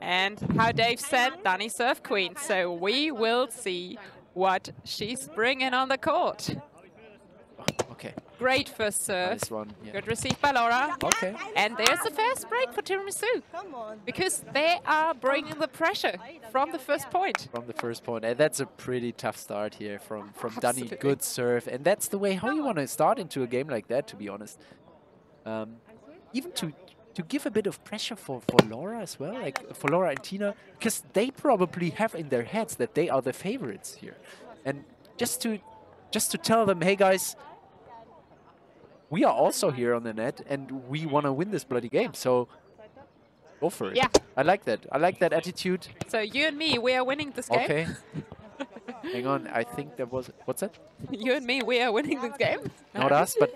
And how Dave said, Dani serve queen. So we will see what she's bringing on the court. Okay. Great first serve. Nice one. Yeah. Good receive by Laura. Okay. And there's the first break for Tiramisu. Because they are bringing the pressure from the first point. From the first point. And that's a pretty tough start here from Absolutely. Dani. Good serve. And that's the way how you want to start into a game like that, to be honest. Even to give a bit of pressure for Laura as well, like for Laura and Tina, because they probably have in their heads that they are the favorites here. And just to tell them, hey guys, we are also here on the net and we want to win this bloody game, so go for it. Yeah. I like that. I like that attitude. So you and me, we are winning this game. Okay. Hang on, I think there was... What's that? You and me, we are winning this game. Not us, but...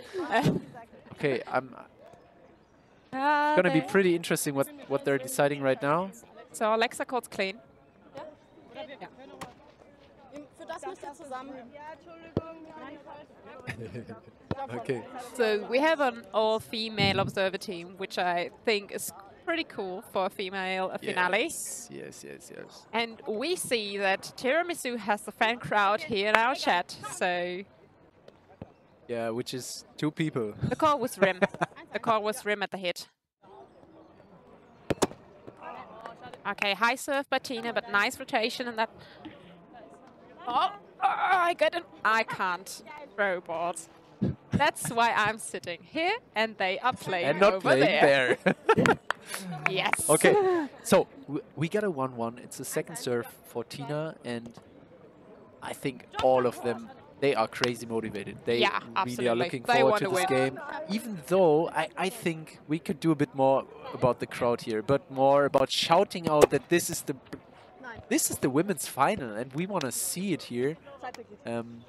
Okay, I'm... It's going to be pretty interesting what they're deciding right now. So Alexa calls clean. Okay. So we have an all-female observer team, which I think is pretty cool for a female finale. Yes. And we see that Tiramisu has the fan crowd here in our chat, so... Yeah, which is 2 people. The call was Rim. The call was Rim at the hit. Okay, high serve by Tina, but nice rotation and that... Oh, I got it. I can't throw balls. That's why I'm sitting here and they are playing and not over playing there. Yes. Okay, so we got a 1-1. It's the second serve for Tina, and I think all of them, they are crazy motivated. They really are looking forward to this game. Even though I think we could do a bit more about the crowd here, but more about shouting out that this is the women's final and we want to see it here. And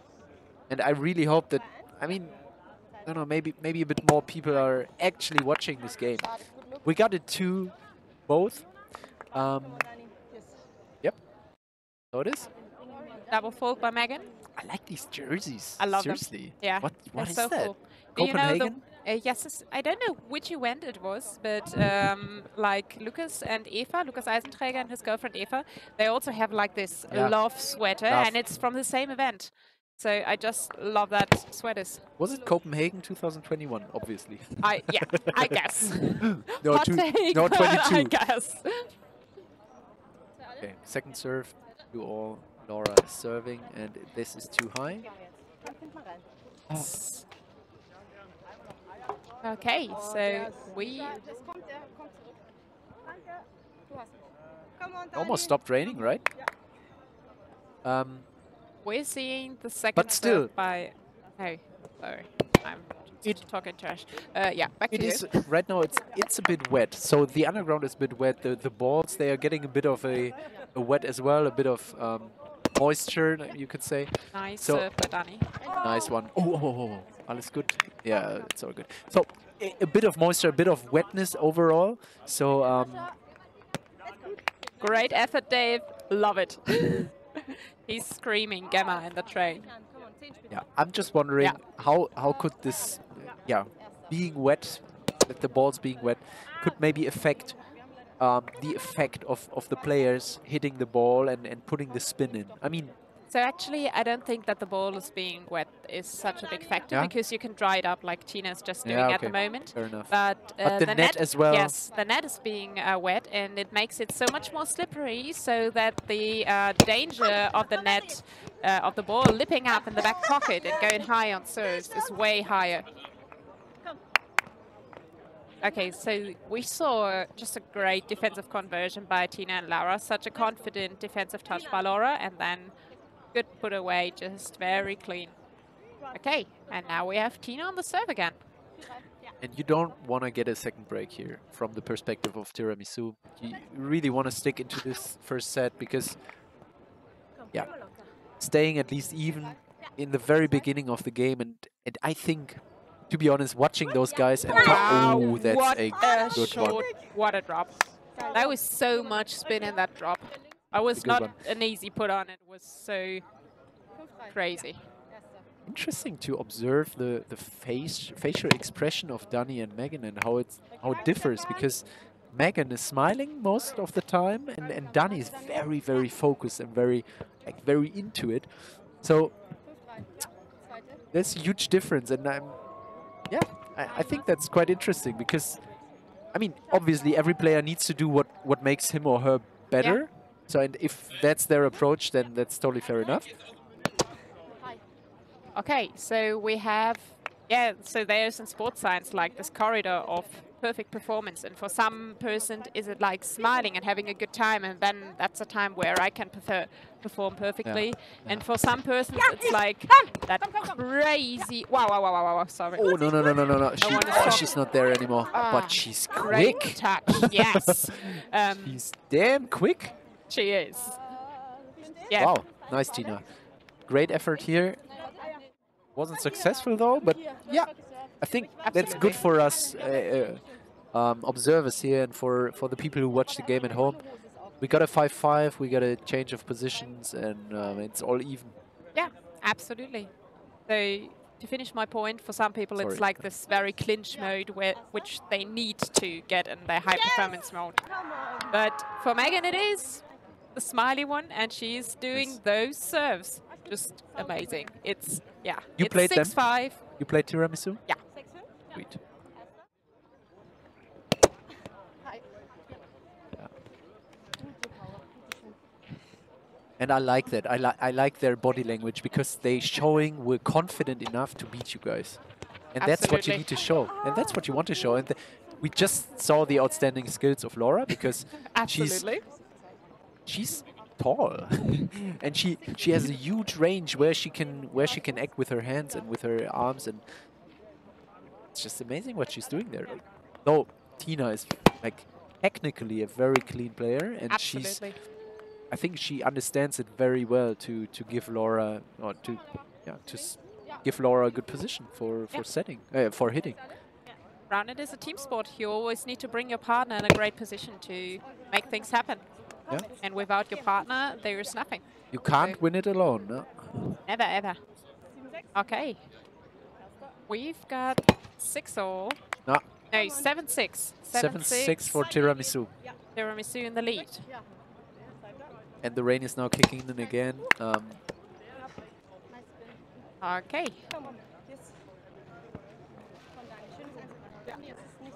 I really hope that, I mean, I don't know, maybe a bit more people are actually watching this game. We got it to both. Yep. So it is. Double fold by Megan. I like these jerseys. I love Seriously. them. Yeah. What is so that? cool. Copenhagen? Do you know yes, I don't know which event it was, but like Lucas and Eva, Lucas Eisenträger and his girlfriend Eva, they also have like this love sweater, and it's from the same event. So I just love that sweaters. Was it Copenhagen 2021? Obviously. I guess. No, Hot take, no, 22. I guess. Okay, second serve to all. Laura serving, and this is too high. Okay, so we almost stopped raining, right? We're seeing the second but still serve by... Oh, sorry, I'm talking trash. Yeah, back to you. Right now it's a bit wet, so the underground is a bit wet. The balls, they are getting a bit of a wet as well, a bit of moisture, you could say. Nice serve by Dani. Nice one. Oh, alles good. Yeah, it's all good. So a bit of moisture, a bit of wetness overall. So great effort, Dave. Love it. He's screaming Gamma in the train. Yeah, I'm just wondering how could this, being wet, that the balls being wet, could maybe affect the effect of the players hitting the ball and putting the spin in. I mean... So actually, I don't think that the ball is being wet is such a big factor, because you can dry it up like Tina's just doing at the moment. Fair enough. But the net as well. Yes, the net is being wet, and it makes it so much more slippery, so that the danger of the net, of the ball lipping up in the back pocket and going high on serves is way higher. Okay, so we saw just a great defensive conversion by Tina and Laura, such a confident defensive touch by Laura, and then good put away, just very clean. Okay, and now we have Tina on the serve again. And you don't want to get a second break here from the perspective of Tiramisu. You really want to stick into this first set because, staying at least even in the very beginning of the game. And I think, to be honest, watching those guys and oh, that's a good one. What a drop. That was so much spin in that drop. I was not an easy put on. It was so crazy. Interesting to observe the facial expression of Dani and Megan and how it differs, because Megan is smiling most of the time, and Dani is very, very focused and very into it. So there's a huge difference, and I think that's quite interesting because, I mean, obviously every player needs to do what makes him or her better. Yeah. So, and if that's their approach, then that's totally fair enough. Okay, so we have, so there's in sports science like this corridor of perfect performance, and for some person is it like smiling and having a good time, and then that's a time where I can perform perfectly. Yeah. And for some persons it's like that crazy, wow, sorry. Oh, no. She's not there anymore, but she's quick. Great touch, yes. She's damn quick. She is. Yeah. Wow, nice, Tina. Great effort here. Wasn't successful though, but yeah, I think that's good for us observers here and for the people who watch the game at home. We got a 5-5, we got a change of positions, and it's all even. Yeah, absolutely. So to finish my point, for some people it's like this very clinch mode which they need to get in their high performance mode. But for Megan it is the smiley one, and she's doing those serves. Just amazing. It's, You it's played 6-5. You played Tiramisu? Yeah. Sweet. Yeah. And I like that. I like their body language because they showing we're confident enough to beat you guys. And that's what you need to show. And that's what you want to show. And we just saw the outstanding skills of Laura because she's tall and she has a huge range where she can act with her hands and with her arms, and it's just amazing what she's doing there. Though Tina is like technically a very clean player, and I think she understands it very well to give Laura or to give Laura a good position for setting for hitting. Roundnet is a team sport. You always need to bring your partner in a great position to make things happen. Yeah. And without your partner, there is nothing. You can't win it alone, no? Never, ever. Okay. We've got 6-all. No, 7-6. 7-6 for Tiramisu. Tiramisu in the lead. And the rain is now kicking in again. Okay.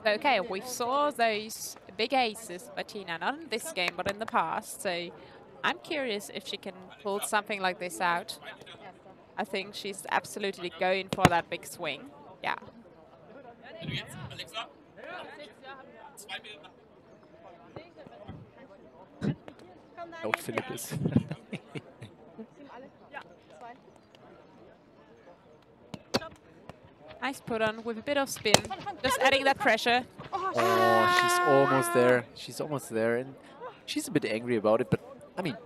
Okay, we saw those big aces by Tina, not in this game, but in the past. So I'm curious if she can pull something like this out. I think she's absolutely going for that big swing. Yeah. Out Philippus. Nice put on with a bit of spin, just adding that pressure. Oh, she's almost there. She's almost there, and she's a bit angry about it. But I mean,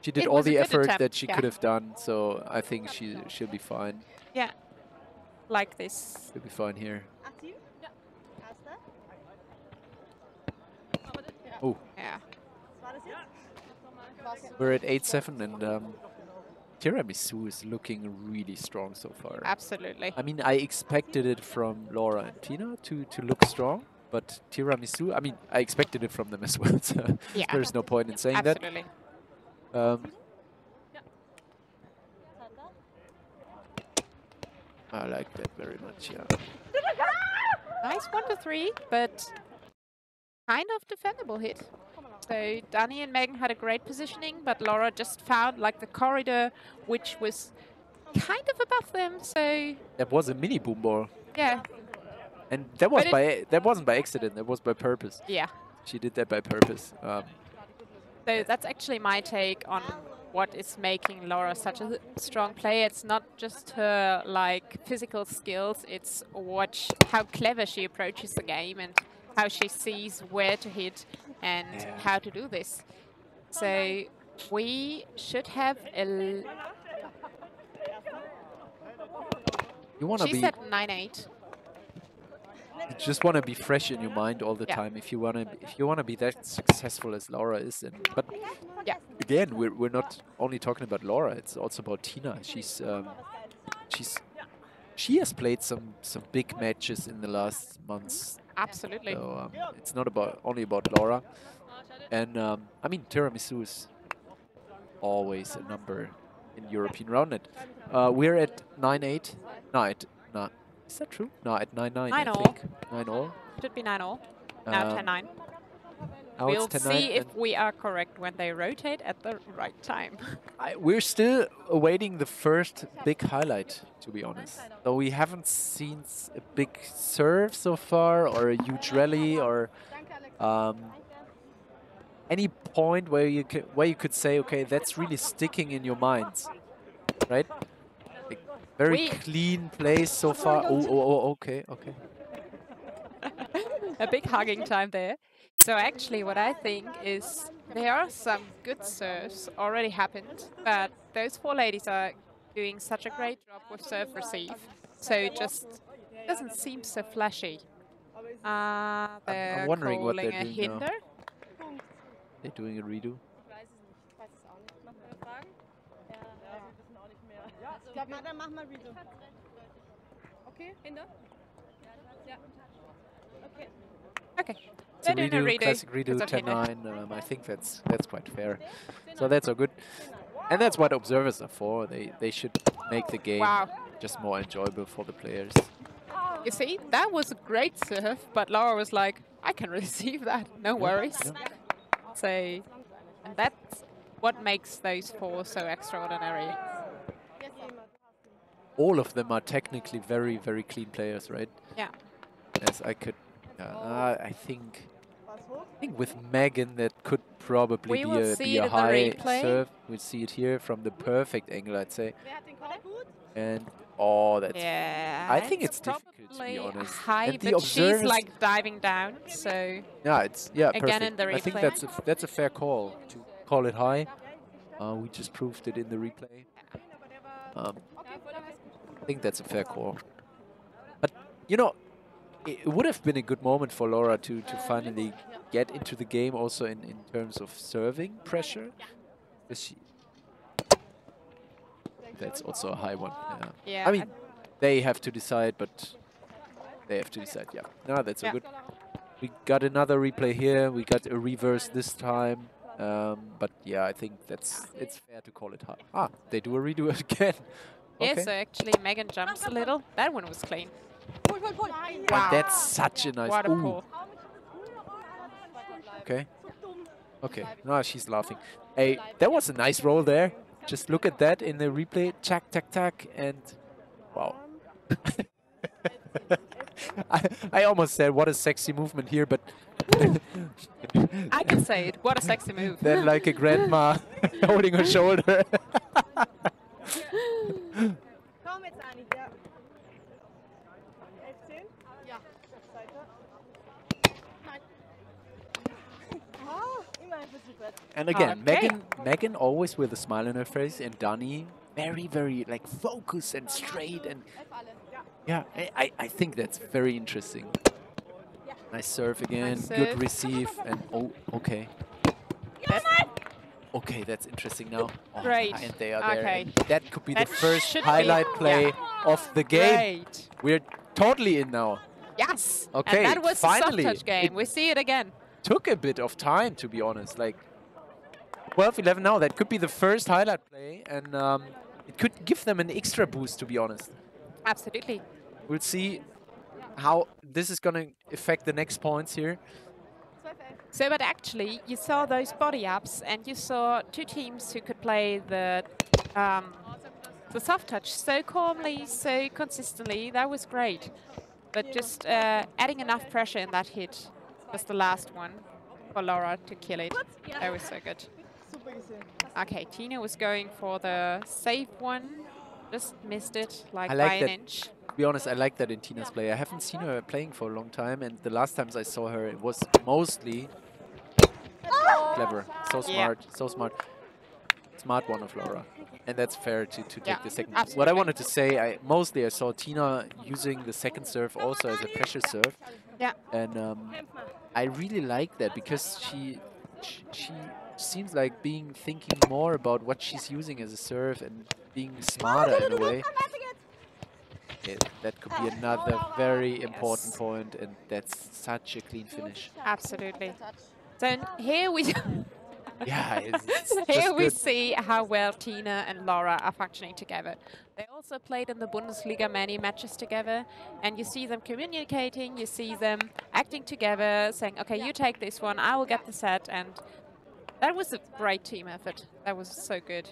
she did all the effort that she could have done, so I think she'll be fine. Yeah, like this. She'll be fine here. Oh. Yeah. We're at 8-7, and Tiramisu is looking really strong so far. Absolutely. I mean, I expected it from Laura and Tina to look strong, but Tiramisu, I mean, I expected it from them as well, so there's no point in saying that. Absolutely. I like that very much, yeah. Nice 1-3, but kind of defendable hit. So Dani and Megan had a great positioning, but Laura just found like the corridor, which was kind of above them. So that was a mini boom ball. Yeah. And that was that wasn't by accident. That was by purpose. Yeah. She did that by purpose. So that's actually my take on what is making Laura such a strong player. It's not just her like physical skills. It's how clever she approaches the game and how she sees where to hit and how to do this. So we should have a... She's at 9-8. You just want to be fresh in your mind all the time if you want to be that successful as Laura is. But again, we're not only talking about Laura. It's also about Tina. She has played some big matches in the last months. Absolutely. So it's not only about Laura. And I mean, Tiramisu is always a number in European Roundnet. We're at 9-8. No, is that true? No, at 9-9, I think. 9-all. Should be 9-all. Now 10-9. Now we'll it's 10-9 see if we are correct when they rotate at the right time. We're still awaiting the first big highlight, to be honest. So we haven't seen a big serve so far, or a huge rally, or any point where you could say, okay, that's really sticking in your minds, right? Like, very clean plays so far. Oh, okay. A big hugging time there. So actually what I think is there are some good serves already happened, but those 4 ladies are doing such a great job with serve receive. So it just doesn't seem so flashy. I'm wondering what they're doing hinder. Now. They're doing a redo. Okay. It's a redo, classic redo, 10-9. I think that's quite fair. So that's all good. And that's what observers are for. They should make the game just more enjoyable for the players. You see, that was a great serve, but Laura was like, I can receive that, no worries. So, and that's what makes those 4 so extraordinary. All of them are technically very, very clean players, right? Yeah. As I could, I think with Megan that could probably be a high serve. We'll see it here from the perfect angle, I'd say. And that's. Yeah. I think it's difficult, to be honest. High, and but she's like diving down, so. Yeah, it's again perfect. In the replay. I think that's a fair call to call it high. We just proved it in the replay. I think that's a fair call. But you know, it would have been a good moment for Laura to finally get into the game, also in terms of serving pressure. That's also a high one. Yeah. I mean, they have to decide, but they have to decide. Yeah. No, that's all good. We got another replay here. We got a reverse this time. But yeah, I think it's fair to call it high. They do a redo again. Okay. Yeah, so actually Megan jumps a little. That one was clean. Wow. That's such a nice... What a pull. Okay. Okay. No, she's laughing. Hey, that was a nice roll there. Just look at that in the replay. Tack, tack, tack. And wow. I almost said, what a sexy movement here, but... I can say it. What a sexy move. Then like a grandma holding her shoulder. And again, Megan always with a smile on her face, and Dani very, very like focused and straight, and yeah, I think that's very interesting. Nice serve again, good receive, and okay. Okay, that's interesting now. Great. And they are there. Okay. That could be the first highlight play of the game. Great. We're totally in now. Yes. Okay, and that was finally. a soft touch game. We see it again. Took a bit of time, to be honest. Like 12-11 now. That could be the first highlight play, and it could give them an extra boost, to be honest. Absolutely. We'll see how this is going to affect the next points here. So, but actually, you saw those body ups, and you saw 2 teams who could play the soft touch so calmly, so consistently. That was great. But just adding enough pressure in that hit was the last one for Laura to kill it. That was so good. Okay, Tina was going for the safe one. Just missed it by an inch. To be honest, I like that in Tina's play. I haven't seen her playing for a long time, and the last times I saw her, it was mostly clever. So smart, so smart. Smart one of Laura. And that's fair to take the second. Absolutely. What I wanted to say, mostly I saw Tina using the second serve also as a pressure serve. Yeah. And I really like that because she seems like thinking more about what she's using as a serve and being smarter in a way. that could be another very important point, and that's such a clean finish. Absolutely. So here we yeah, it's here we good. see how well Tina and Laura are functioning together. They also played in the Bundesliga many matches together, and you see them communicating, you see them acting together, saying, okay, you take this one, I will get the set, and that was a great team effort. That was so good.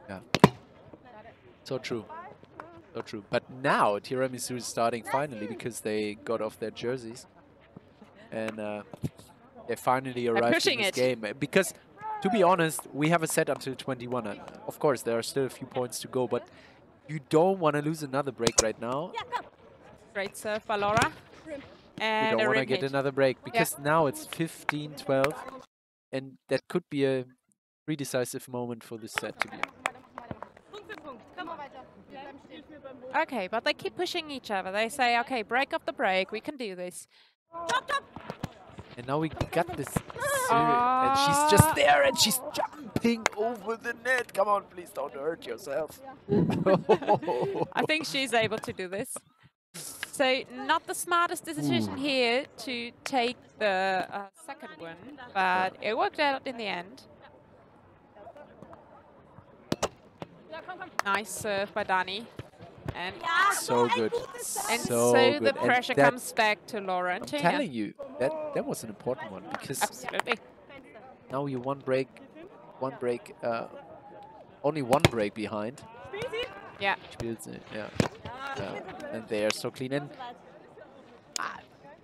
Yeah. So true. So true. But now Tiramisu is starting finally because they got off their jerseys. And they finally arrived in this game. Because, to be honest, we have a set until 21. Of course, there are still a few points to go, but you don't want to lose another break right now. Great serve by Laura. And you don't want to get another break because now it's 15-12. And that could be a pretty decisive moment for this set to be. Okay, but they keep pushing each other. They say, okay, break up the break. We can do this. And now we got this and she's just there and she's jumping over the net. Come on, please don't hurt yourself. I think she's able to do this. So not the smartest decision here to take the second one, but it worked out in the end. Nice serve by Dani. And so good. And so the pressure comes back to Laura and Tina. I'm telling you, that was an important one because absolutely. Now you're only one break behind. Yeah. And they are so clean. And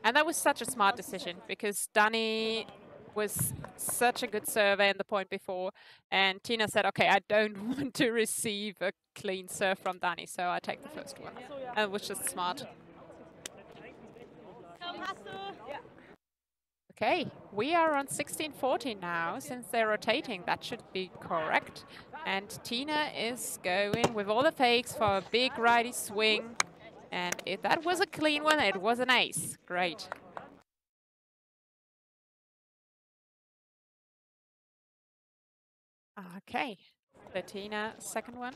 that was such a smart decision because Dani was such a good server in the point before, and Tina said, okay, I don't want to receive a clean serve from Dani, so I take the first one. And it was just smart. Okay, we are on 16-14 now. Since they're rotating, that should be correct. And Tina is going with all the fakes for a big righty swing. And if that was a clean one, it was an ace. Great. Okay, the Tina second one.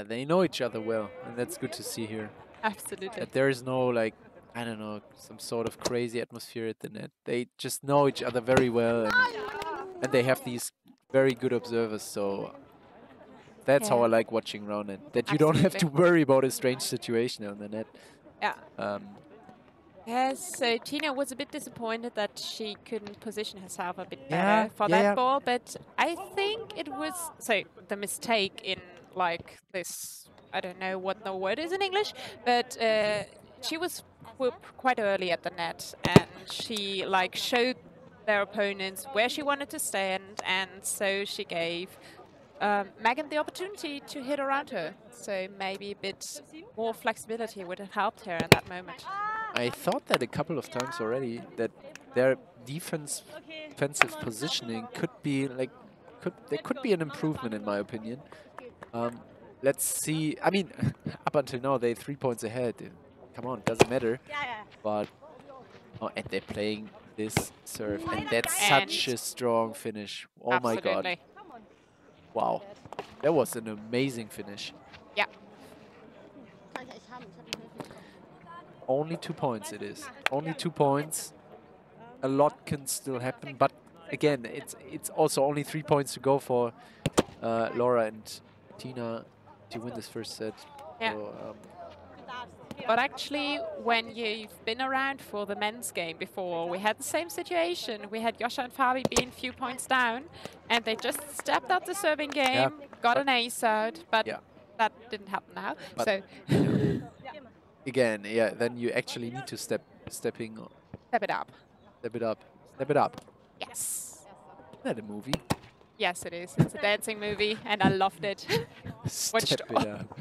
They know each other well, and that's good to see here. Absolutely. That there is no, like, I don't know, some sort of crazy atmosphere at the net. They just know each other very well, and they have these very good observers, so that's how I like watching Roundnet. That you don't have to worry about a strange situation on the net. Yeah. Yes, so Tina was a bit disappointed that she couldn't position herself a bit better for that ball, but I think it was, so the mistake in like this, I don't know what the word is in English, but she was quite early at the net, and she like showed their opponents where she wanted to stand, and so she gave Megan the opportunity to hit around her. So maybe a bit more flexibility would have helped her in that moment. I thought that a couple of times already, that their defensive positioning could be like, there could be an improvement in my opinion. Let's see. I mean, up until now they're 3 points ahead. Come on, doesn't matter. But and they're playing this serve, and that's such a strong finish. Oh my god! Wow, that was an amazing finish. Yeah. Only 2 points it is. Only 2 points. A lot can still happen, but again, it's also only 3 points to go for Laura and Tina to win this first set. Yeah. So, but actually, when you've been around for the men's game before, we had the same situation. We had Joscha and Fabi being a few points down, and they just stepped up the serving game, got an ace out, but that didn't happen now. But so again, then you actually need to step it up. Step it up. Step it up. Yes. Isn't that a movie? Yes, it is. It's a dancing movie, and I loved it. Step it up.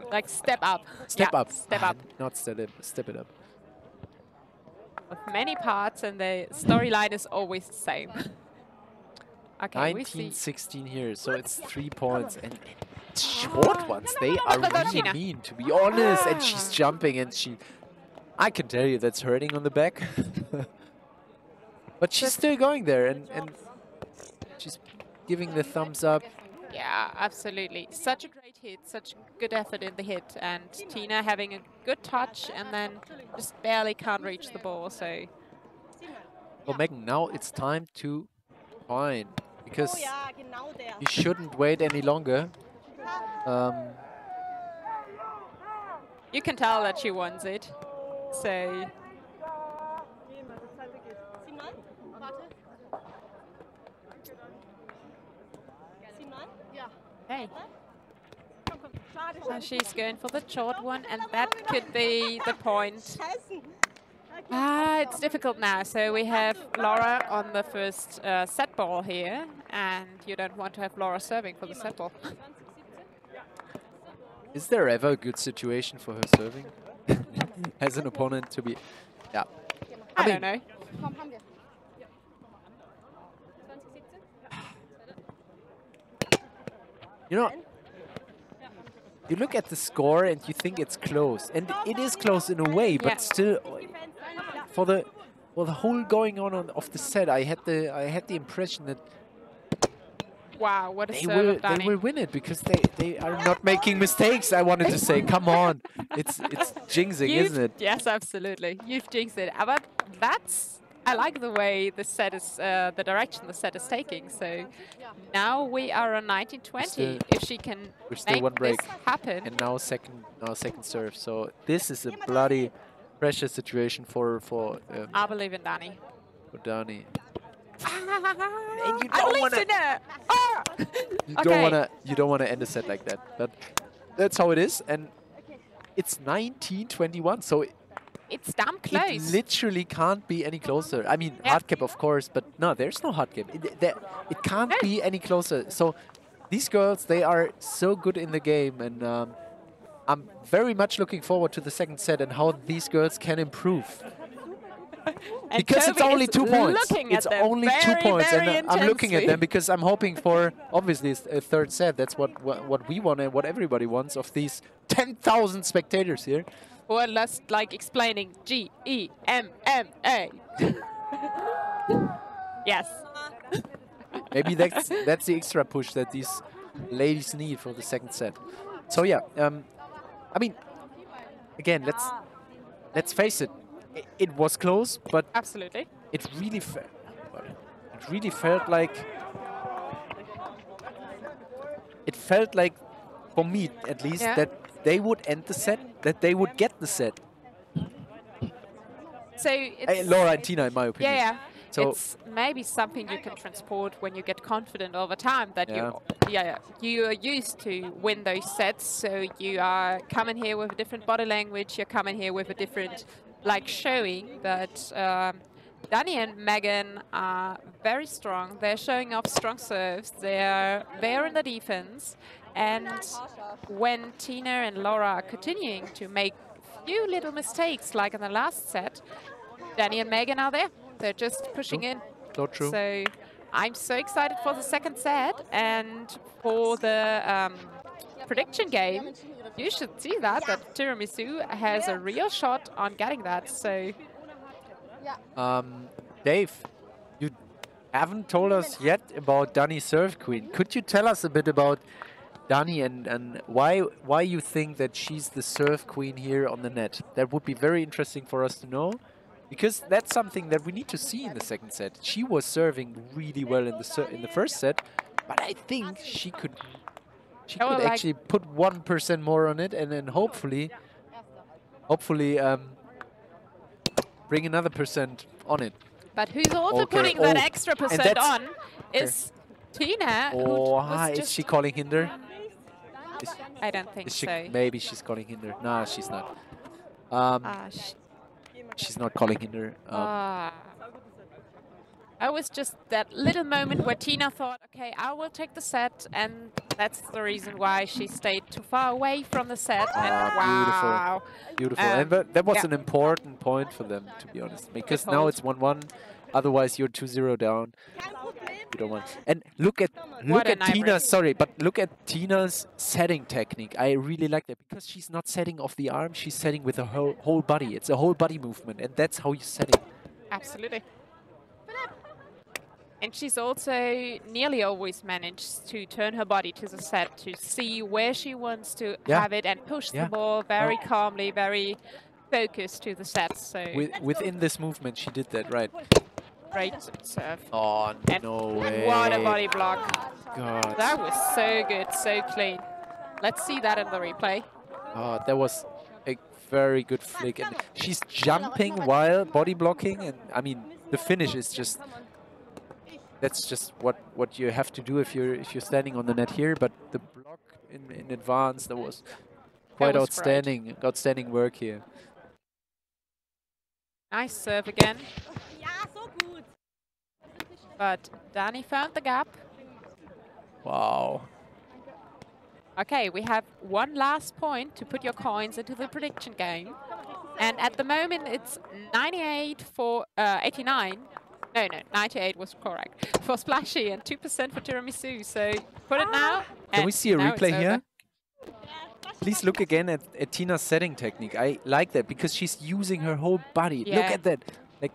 Like step up. Step up. Step up. Not step it up. With many parts, and the storyline is always the same. Okay, 19-16 here, so it's 3 points, and short ones. They are really mean, to be honest. And she's jumping, and she I can tell you that's hurting on the back. But she's still going there, and she's giving the thumbs up. Yeah, absolutely. Such a great hit, such good effort in the hit, and Tina having a good touch and then just barely can't reach the ball. So, well, Megan, now it's time to find, because you shouldn't wait any longer. You can tell that she wants it. So. Okay. So she's going for the short one, and that could be the point. It's difficult now. So we have Laura on the first set ball here, and you don't want to have Laura serving for the set ball. Is there ever a good situation for her serving as an opponent to be? Yeah. I don't know. You know, you look at the score and you think it's close, and it is close in a way, but still, for the whole going on of the set, I had the impression that wow, what a serve, they will win it because they are not making mistakes. I wanted to say, come on, it's jinxing, isn't it? Yes, absolutely. You've jinxed it, but I like the way the set is, the direction the set is taking. So now we are on 19-20. If she can make this happen. And now second serve. So this is a bloody pressure situation for I believe in Dani. For Dani. And you don't want to. You don't want to end a set like that. But that's how it is, and it's 19-21. So. It's damn close. It literally can't be any closer. I mean, hard cap, of course, but no, there's no hard cap. It can't be any closer. So these girls, they are so good in the game, and I'm very much looking forward to the second set and how these girls can improve. Because Toby it's only 2 points. It's only 2 points, and I'm looking at them because I'm hoping for, obviously, a third set. That's what we want and what everybody wants of these 10,000 spectators here. Or just like explaining G-E-M-M-A. Yes. Maybe that's the extra push that these ladies need for the second set. So yeah, I mean, again, let's face it, it was close, but absolutely, it really felt like for me at least that they would end the set, that they would get the set. So it's Laura and Tina, in my opinion. Yeah. So it's maybe something you can transport when you get confident over time that you are used to win those sets. So you are coming here with a different body language. You're coming here with a different showing. But Dani and Megan are very strong. They're showing off strong serves. They're there in the defense. And when Tina and Laura are continuing to make few little mistakes, like in the last set, Dani and Megan are there. They're just pushing in. So true. So I'm so excited for the second set, and for the prediction game. You should see that Tiramisu has a real shot on getting that. So, Dave, you haven't told us yet about Dani Serve Queen. Could you tell us a bit about Dani and why you think that she's the serve queen here on the net? That would be very interesting for us to know, because that's something that we need to see in the second set. She was serving really well in the first set, but I think she could actually put 1% more on it, and then hopefully bring another % on it. But who's also putting that extra % on is Tina. Is she calling hinder? I don't think so. Maybe she's calling hinder. No, she's not. She's not calling hinder. I was just that little moment where Tina thought, okay, I will take the set, and that's the reason why she stayed too far away from the set. And wow. Beautiful. And that was an important point for them, to be honest, because now it's 1-1. Otherwise, you're 2-0 down. You don't want. And look at Tina. Sorry, but look at Tina's setting technique. I really like that because she's not setting off the arm. She's setting with the whole body. It's a whole body movement, and that's how you set it. Absolutely. And she's also nearly always managed to turn her body to the set to see where she wants to have it and push the ball very calmly, very focused to the set. So within this movement, she did that right. Great serve. Oh, no way. What a body block. God. That was so good, so clean. Let's see that in the replay. Oh, that was a very good flick. And she's jumping while body blocking. And I mean, the finish is just... That's just what you have to do if you're standing on the net here. But the block in advance, that was quite outstanding. Outstanding work here. Nice serve again. But Dani found the gap. Wow. Okay, we have one last point to put your coins into the prediction game. And at the moment, it's 98 for 89. No, 98 was correct for Splashy and 2% for Tiramisu. So put it now. Can we see a replay here? Please look again at Tina's setting technique. I like that because she's using her whole body. Yeah. Look at that. Like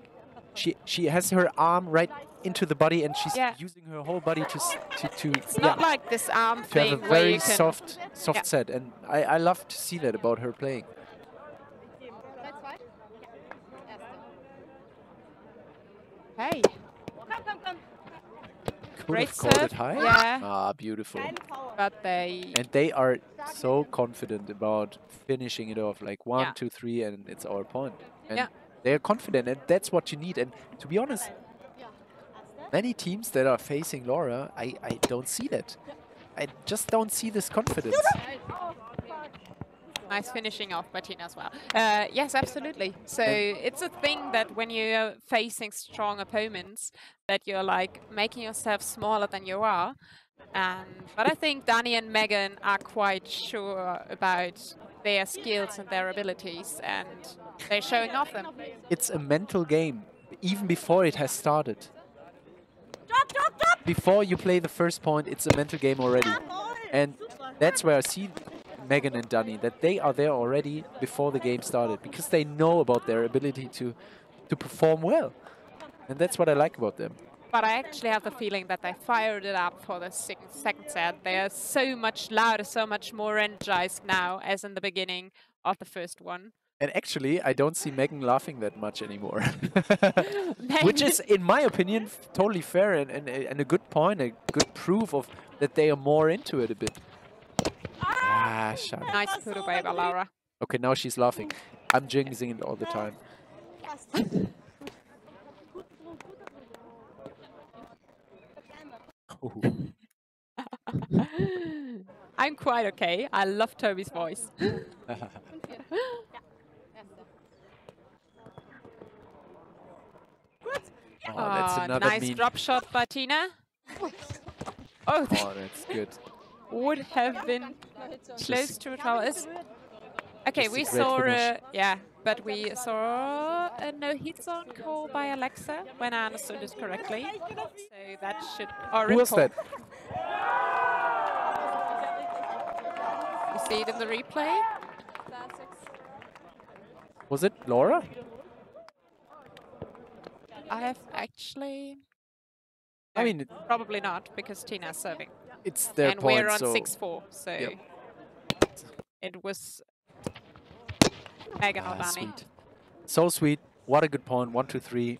she has her arm right into the body and she's using her whole body to it's not like this arm thing have a very soft set. And I love to see that about her playing. Hey. Could have called it high. Yeah. Ah, beautiful. But they are so confident about finishing it off, like 1, 2, 3, and it's our point. And they are confident, and that's what you need. And to be honest, many teams that are facing Laura, I don't see that. I just don't see this confidence. Nice finishing off by Tina as well. Yes, absolutely. So it's a thing that when you're facing strong opponents, that you're like making yourself smaller than you are. But I think Dani and Megan are quite sure about their skills and their abilities, and they're showing off them. It's a mental game, even before it has started. Before you play the first point, it's a mental game already. And that's where I see Megan and Dani, that they are there already before the game started, because they know about their ability to perform well. And that's what I like about them. But I actually have the feeling that they fired it up for the second set. They are so much louder, so much more energized now as in the beginning of the first one. And actually, I don't see Megan laughing that much anymore. Which is, in my opinion, totally fair and a good point, a good proof of that they are more into it a bit. Ah, shut up. Nice put away by Laura. Okay, now she's laughing. I'm jinxing it all the time. I'm quite okay. I love Toby's voice. That's another nice drop shot by Tina. Oh, that's good. Would have been close to a foul. Okay, we saw but we saw a no-hit zone call by Alexa, when I understood this correctly. So that should... Who was that? You see it in the replay? Was it Laura? I have actually... I mean... Probably not, because Tina's serving. It's their and point, we're on so 6-4, so... It was... Megan or Dani. Sweet. So sweet. What a good point. 1, 2, 3.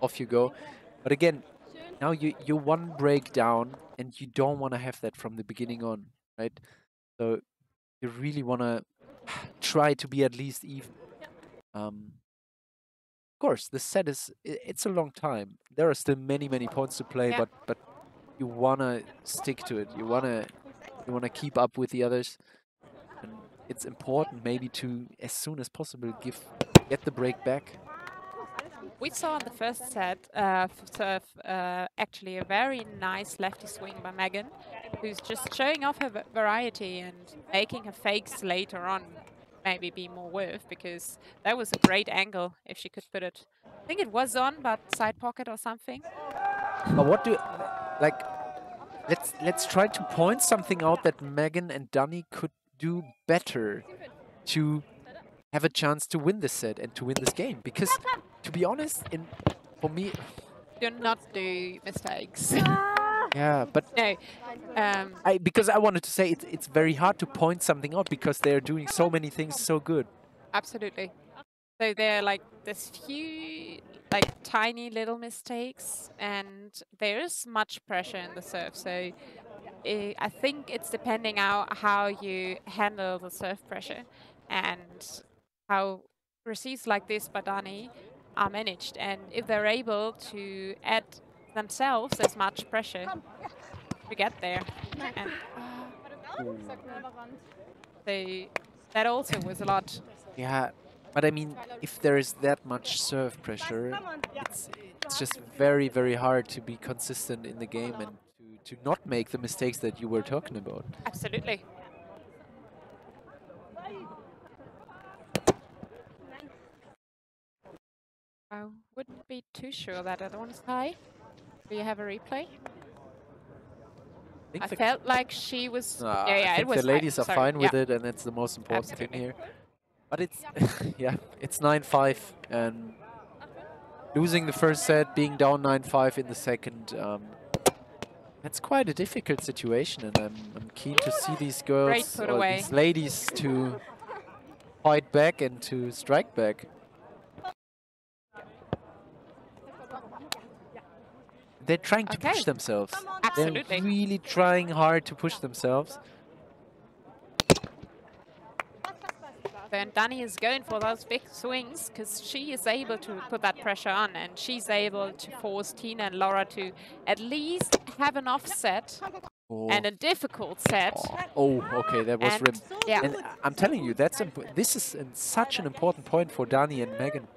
Off you go. But again, now you're one break down, and you don't want to have that from the beginning on, right? So you really want to try to be at least even. Of course, the set it's a long time. There are still many points to play, but you want to stick to it. You want to keep up with the others. And it's important maybe to, as soon as possible, get the break back. We saw in the first set actually a very nice lefty swing by Megan, who's just showing off her variety and making her fakes later on maybe be more worth, because that was a great angle if she could put it. I think it was on, but side pocket or something. But what do, like, let's try to point something out that Megan and Dani could do better to have a chance to win this set and to win this game. Because, to be honest, for me, do not do mistakes. Yeah, but no. Because I wanted to say it's very hard to point something out because they're doing so many things so good. Absolutely. So there are like this few like tiny little mistakes, and there's much pressure in the serve. So I think it's depending on how you handle the serve pressure and how receives like this by Dani are managed, and if they're able to add themselves as much pressure to get there. And so that also was a lot. Yeah, but I mean, if there is that much serve pressure, it's just very, very hard to be consistent in the game and to not make the mistakes that you were talking about. Absolutely. I wouldn't be too sure that other one's high. Do you have a replay? I felt like she was. I think the ladies are fine with it, and that's the most important thing here. But it's, yeah, it's 9-5, and losing the first set, being down 9-5 in the second, that's quite a difficult situation, and I'm keen to see these girls, or these ladies, to fight back and to strike back. They're trying to push themselves. Absolutely. They're really trying hard to push themselves. Then Dani is going for those big swings because she is able to put that pressure on, and she's able to force Tina and Laura to at least have an offset and a difficult set. Oh, okay, that was rim. Yeah. And I'm telling you, this is such an important point for Dani and Megan.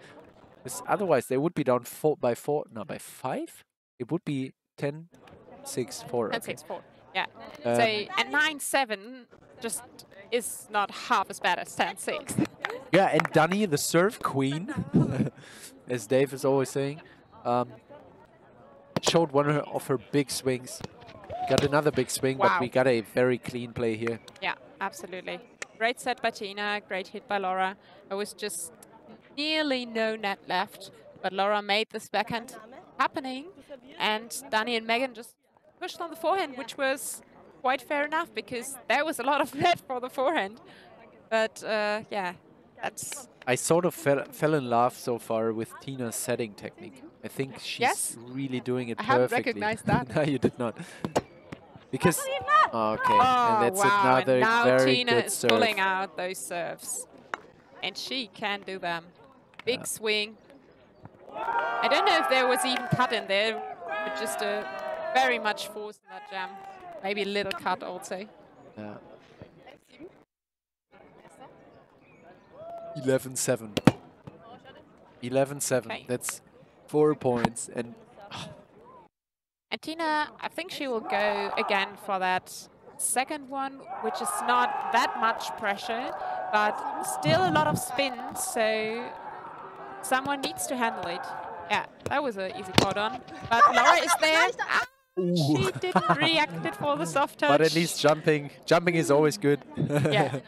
Because otherwise, they would be down by 5? It would be 10-6-4. 10-6-4, yeah. So, and 9-7 just is not half as bad as 10-6. Yeah, and Dani, the serve queen, as Dave is always saying, showed one of her big swings. Got another big swing, but we got a very clean play here. Yeah, absolutely. Great set by Tina, great hit by Laura. There was just nearly no net left, but Laura made this backhand happening, and Dani and Megan just pushed on the forehand, which was quite fair enough because there was a lot of net for the forehand. But yeah, that's... I sort of fell in love so far with Tina's setting technique. I think she's really doing it perfectly. I haven't recognized that. No, you did not. Because, okay, and that's another now very Tina good is serve. pulling out those serves, and she can do them. Big swing. I don't know if there was even cut in there, but just very much force in that jam. Maybe a little cut also. Yeah. 11-7. 11-7. Okay. That's 4 points. And Tina, I think she will go again for that second one, which is not that much pressure, but still a lot of spin, so someone needs to handle it. Yeah, that was an easy cordon. But Laura is there. She didn't react it for the soft touch. But at least jumping is always good. Yeah.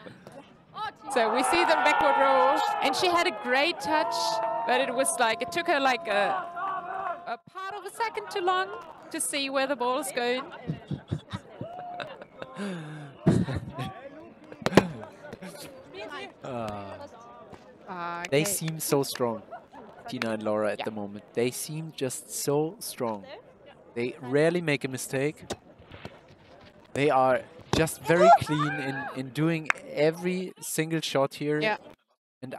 So we see the backward roll, and she had a great touch, but it was like, it took her like a part of a second too long to see where the ball is going. They seem so strong, Tina and Laura, at the moment. They seem just so strong. They rarely make a mistake. They are just very clean in doing every single shot here. Yeah. And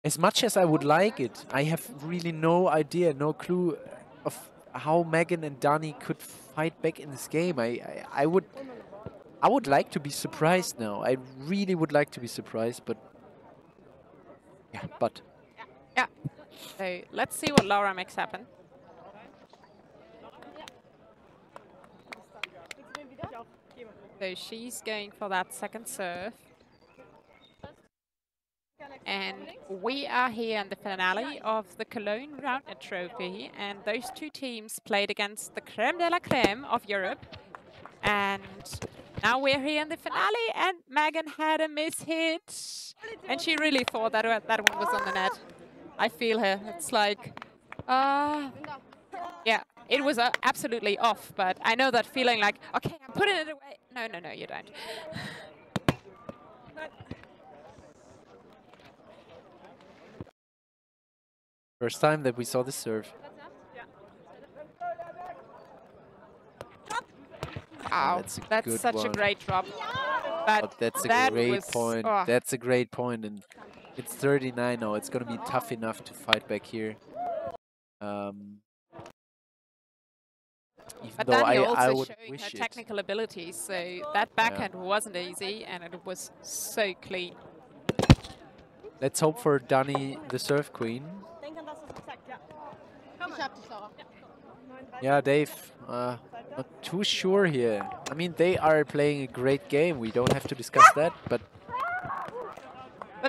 as much as I would like it, I have really no idea, no clue of how Megan and Dani could fight back in this game. I would like to be surprised now. I really would like to be surprised, but yeah, but. Yeah. So let's see what Laura makes happen. So she's going for that second serve. and we are here in the finale of the Cologne Roundnet Trophy, and those two teams played against the creme de la creme of Europe. And now we're here in the finale, and Megan had a miss hit, and she really thought that that one was on the net. I feel her. It's like, yeah, it was absolutely off, but I know that feeling like, okay, I'm putting it away. No, no, no, you don't. First time that we saw the serve. Wow, that's such a great drop. But that's a great point. Oh. That's a great point, and it's 39 now. It's going to be tough enough to fight back here. But Dani also showing her technical abilities, so that backhand wasn't easy, and it was so clean. Let's hope for Dani, the serve queen. Yeah, Dave, not too sure here. I mean, they are playing a great game. We don't have to discuss that, but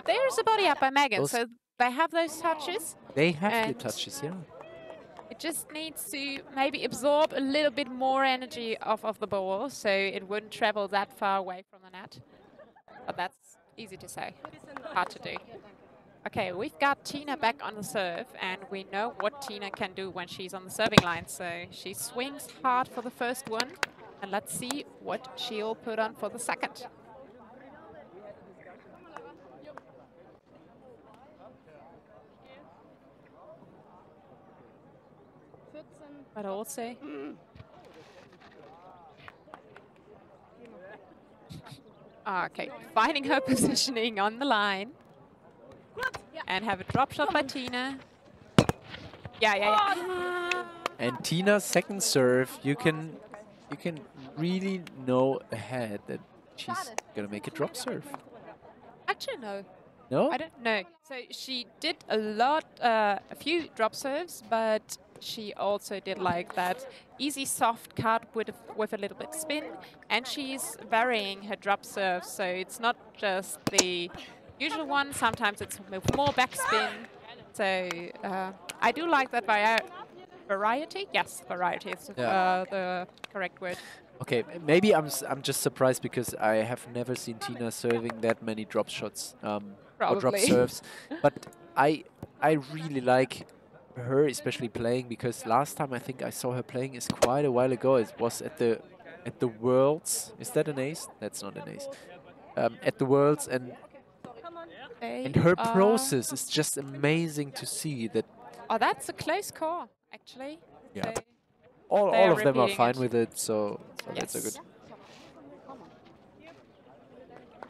there's a body up by Megan, so they have those touches. They have the touches, yeah. It just needs to maybe absorb a little bit more energy off of the ball, so it wouldn't travel that far away from the net. But that's easy to say, hard to do. Okay, we've got Tina back on the serve, and we know what Tina can do when she's on the serving line. So she swings hard for the first one, and let's see what she'll put on for the second. But also... Okay, finding her positioning on the line. And have a drop shot by Tina. Yeah. And Tina's second serve, you can really know ahead that she's gonna make a drop serve. Actually, no. No? I don't know. So she did a few drop serves, but she also did like that easy soft cut with a little bit spin, and she's varying her drop serve, so it's not just the usual one. Sometimes it's with more backspin. So I do like that variety. Yes, variety is the correct word. Okay, maybe I'm just surprised because I have never seen Tina serving that many drop shots or drop serves. But I really like her, especially playing, because last time I think I saw her playing is quite a while ago. It was at the Worlds. Is that an ace? That's not an ace. At the Worlds, and her process is just amazing to see. That. Oh, that's a close call, actually. Yeah. So all of them are fine with it, so that's a good.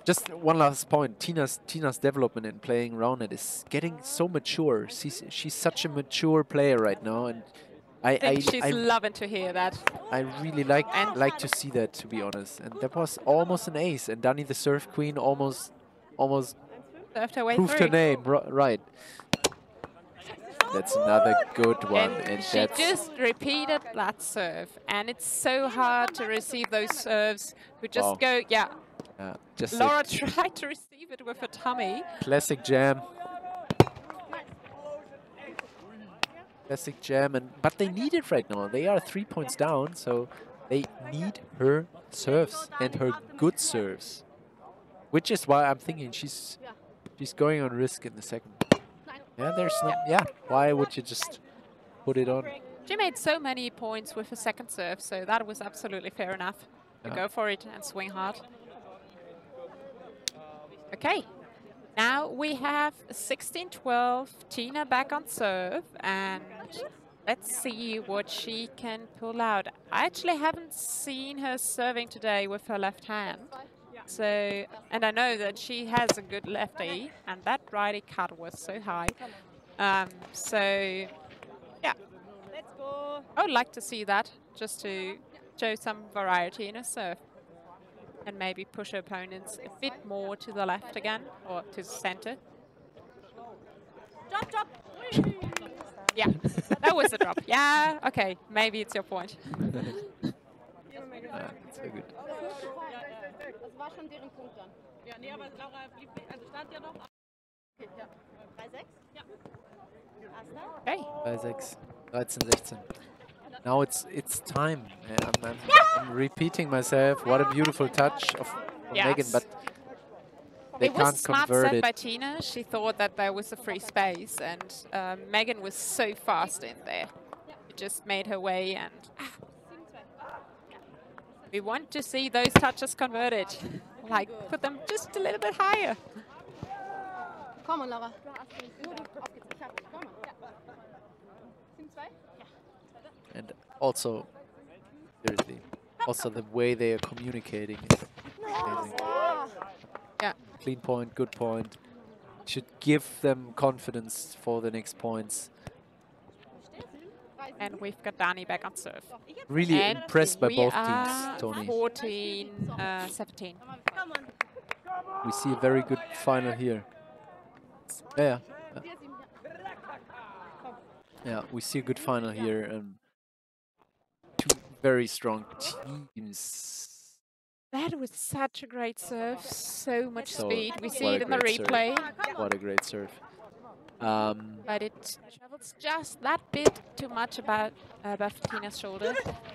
Just one last point. Tina's development in playing Roundnet is getting so mature. She's such a mature player right now, and I think she's loving to hear that. I really like to see that, to be honest. And that was almost an ace, and Dani, the serve queen, almost served her way proved her name right. That's another good one. And she just repeated that serve. And it's so hard to receive those serves who just go, just Laura tried to receive it with her tummy. Classic jam. Classic jam. But they need it right now. They are 3 points down, so they need her serves and her good serves. Which is why I'm thinking she's going on risk in the second. Yeah, there's no. Yeah, why would you just put it on? She made so many points with her second serve, so that was absolutely fair enough to go for it and swing hard. Okay, now we have 16-12, Tina back on serve, and let's see what she can pull out. I actually haven't seen her serving today with her left hand. So, and I know that she has a good lefty, and that righty cut was so high. So, yeah, I would like to see that, just to show some variety in her serve. And maybe push her opponents a bit more to the left again, or to the center. Drop. Yeah, that was a drop. Yeah, okay, maybe it's your point. That's so good. Okay. 3-6, 13-16. Now it's time. I'm repeating myself. What a beautiful touch of Megan, but they can't convert it. It was a smart set by Tina. She thought that there was a free space, and Megan was so fast in there. She just made her way, and we want to see those touches converted. Like, put them just a little bit higher. Come on, Laura. And also, seriously, also the way they are communicating is amazing. Yeah. Clean point, good point. Should give them confidence for the next points. And we've got Dani back on serve. Really and impressed by both teams, Tony. 14-17. We see a very good final here. Yeah. Yeah, we see a good final here. Two very strong teams. That was such a great serve. So much speed. We see What it in the replay. What a great serve. But it travels just that bit too much above Tina's shoulder.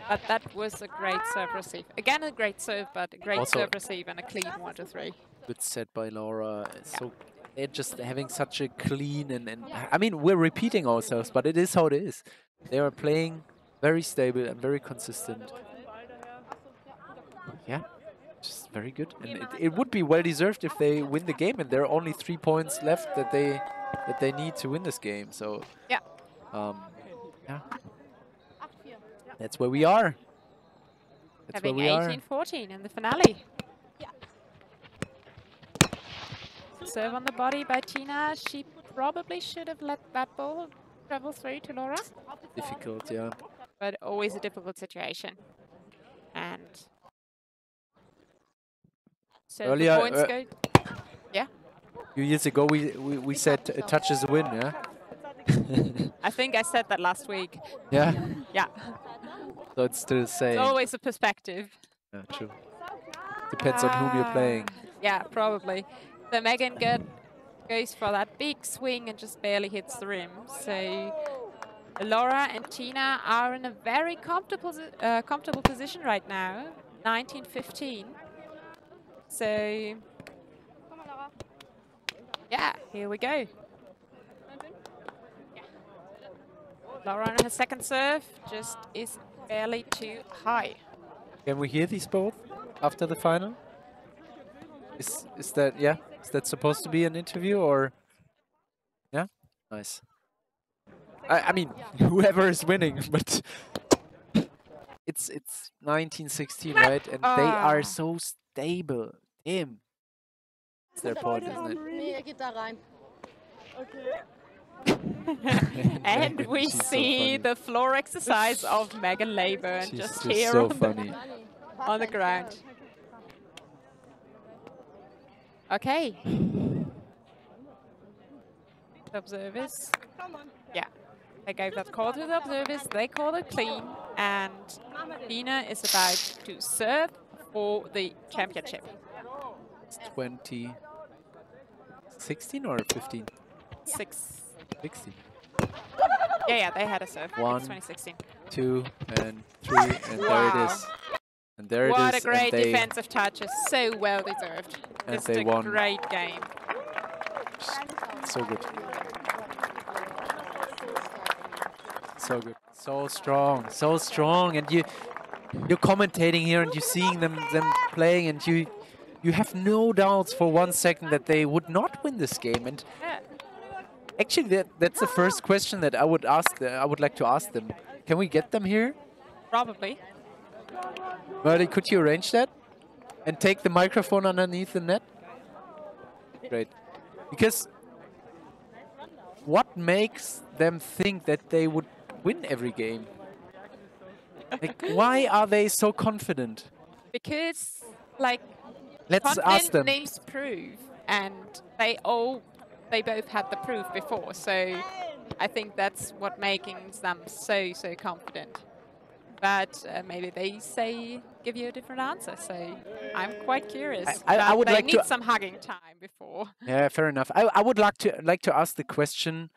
But that was a great serve receive. Again, a great serve, but a great serve receive and a clean 1-3. Good set by Laura. So they're just having such a clean and I mean, we're repeating ourselves, but it is how it is. They are playing very stable and very consistent. Yeah, just very good. And it would be well deserved if they win the game, and there are only 3 points left that they need to win this game. So yeah, yeah, that's where we are. That's having where we 18-14 in the finale. Serve on the body by Tina. She probably should have let that ball travel through to Laura. Difficult, yeah. But always a difficult situation. And so earlier, the points go. Yeah. A few years ago, we said a touch is a win, yeah? I think I said that last week. Yeah? Yeah. So it's still the same. It's always a perspective. Yeah, true. Depends on whom you're playing. Yeah, probably. So Megan goes for that big swing and just barely hits the rim. So Laura and Tina are in a very comfortable position right now, 19-15. So yeah, here we go. Laura on her second serve just is barely too high. Can we hear these both after the final? Is that, yeah? Is that supposed to be an interview or? Yeah? Nice. I mean, whoever is winning, but it's 1916, right? And they are so stable. Damn. That's their point, isn't it? And we see the floor exercise of Megan Leybourne just here so on the ground. Okay. The observers. Yeah. They gave that call to the observers. They called it clean. And Tina is about to serve for the championship. It's 2016 or 15? 16. Yeah, they had a serve. 1, 2016. 2, and 3, and there it is. And there it is. What a great defensive touch. So well deserved. And Just they won. Great game. So good. So good. So strong. So strong. And you're commentating here and you're seeing them playing, and you have no doubts for 1 second that they would not win this game. And actually, that's the first question that I would like to ask them. Can we get them here? Probably. Merle, could you arrange that? And take the microphone underneath the net? Great. Because what makes them think that they would win every game? Like, why are they so confident? Because, like, let's ask them. Names prove, and they both had the proof before. So I think that's what making them so confident. but maybe they give you a different answer. So I'm quite curious. I would like need some hugging time before. Yeah, fair enough. I would like to ask the question: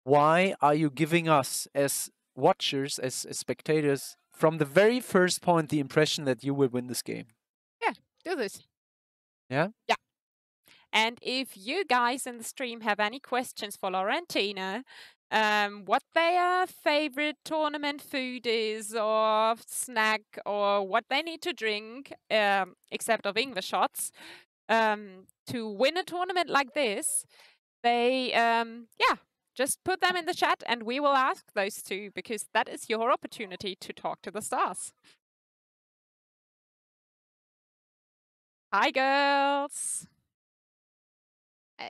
why are you giving us as watchers, as spectators, from the very first point, the impression that you will win this game? Yeah, do this. Yeah? Yeah. And if you guys in the stream have any questions for Laura and Tina, what their favorite tournament food is, or snack, or what they need to drink, except of English shots, to win a tournament like this, they, just put them in the chat and we will ask those two, because that is your opportunity to talk to the stars. Hi, girls.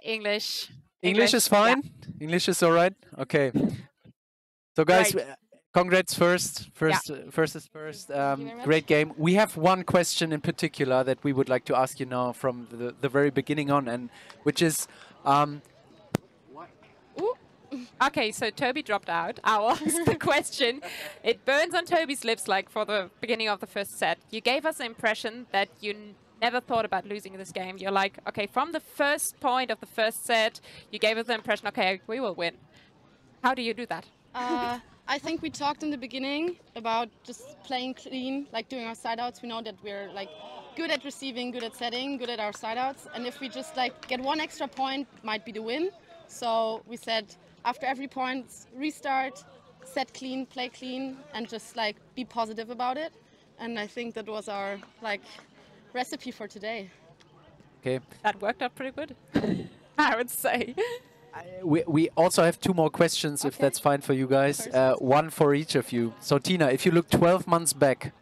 English. English is fine? Yeah. English is all right? Okay. So, guys, congrats first. First is first. Great game. We have one question in particular that we would like to ask you now from the very beginning on, and which is... Okay, so Toby dropped out. I'll ask the question. It burns on Toby's lips, like for the beginning of the first set. You gave us the impression that you never thought about losing this game. You're like, okay, from the first point of the first set, you gave us the impression, okay, we will win. How do you do that? I think we talked in the beginning about just playing clean, like doing our side outs. We know that we're like good at receiving, good at setting, good at our side outs. And if we just like get one extra point, might be the win. So we said after every point, restart, set clean, play clean, and just like be positive about it. And I think that was our like recipe for today. Okay. That worked out pretty good, I would say. We also have two more questions, if that's fine for you guys. One for each of you. So Tina, if you look 12 months back,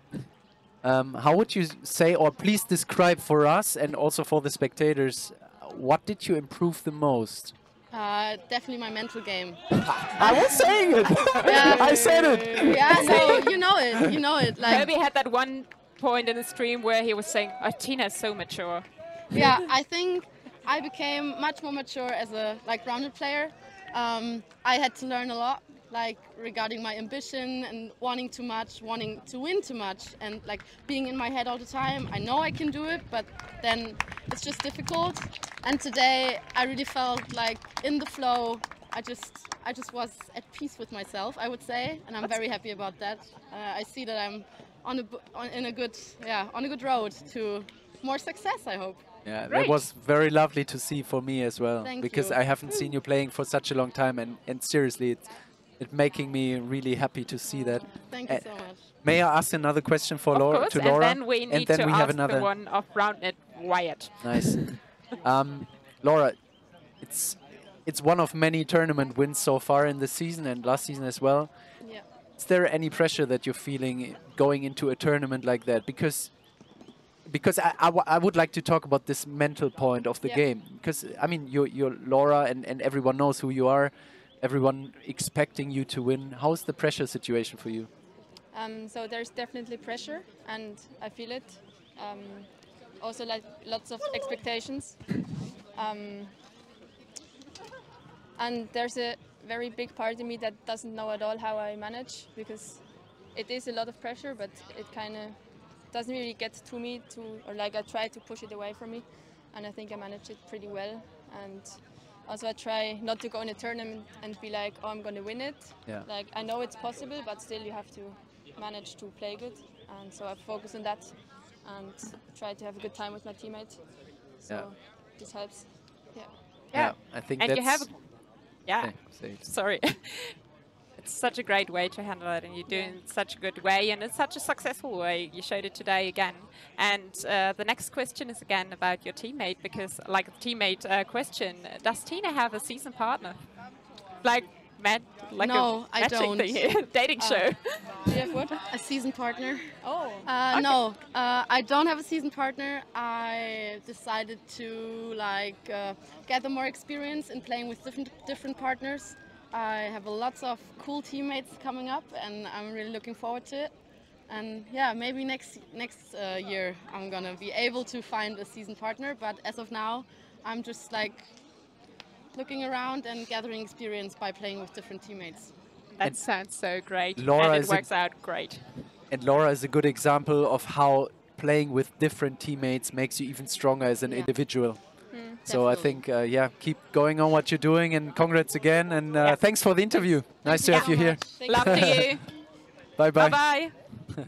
how would you say, or please describe for us and also for the spectators, what did you improve the most? Definitely my mental game. I was saying it. Yeah. I said it. Yeah, no, you know it. You know it. Like Kirby had that one point in the stream where he was saying, "Oh, Tina is so mature." Yeah, I think I became much more mature as a Roundnet player. I had to learn a lot, like regarding my ambition and wanting too much, wanting to win too much, and like being in my head all the time. I know I can do it, but then it's just difficult. And today I really felt like in the flow. I just was at peace with myself, I would say, and I'm very happy about that. I see that I'm on a good road to more success, I hope. Yeah, that was very lovely to see for me as well. Thank because you. I haven't seen you playing for such a long time, and seriously, it's making me really happy to see that. Thank you so much. May I ask another question for Laura? To Laura, and then we need to ask the one of Roundnet Wyatt. Nice. Laura, it's one of many tournament wins so far in the season and last season as well. Yeah. Is there any pressure that you're feeling going into a tournament like that? Because I would like to talk about this mental point of the game. Because, I mean, you're Laura and everyone knows who you are. Everyone expecting you to win. How's the pressure situation for you? So there's definitely pressure, and I feel it. Also, like lots of expectations. And there's a very big part of me that doesn't know at all how I manage, because it is a lot of pressure, but it kind of doesn't really get to me, or like I try to push it away from me, and I think I manage it pretty well. And also I try not to go in a tournament and be like, oh, I'm going to win it. Yeah. Like I know it's possible, but still you have to manage to play good, and so I focus on that and try to have a good time with my teammates. So this helps. Yeah, I think and that's... you have... Yeah, sorry. It's such a great way to handle it, and you do it in such a good way, and it's such a successful way. You showed it today again. And the next question is again about your teammate, because like the teammate question, does Tina have a season partner? Like no, I don't. Dating show. Do you have what? A season partner? Oh. Okay. No, I don't have a season partner. I decided to gather more experience in playing with different partners. I have lots of cool teammates coming up, and I'm really looking forward to it. And yeah, maybe next year I'm gonna be able to find a season partner. But as of now, I'm just like looking around and gathering experience by playing with different teammates. That sounds so great. Laura, and it works out great. And Laura is a good example of how playing with different teammates makes you even stronger as an individual. So I think, yeah, keep going on what you're doing, and congrats again. And thanks for the interview. Nice to have you here. Love to you. Bye-bye. Bye-bye.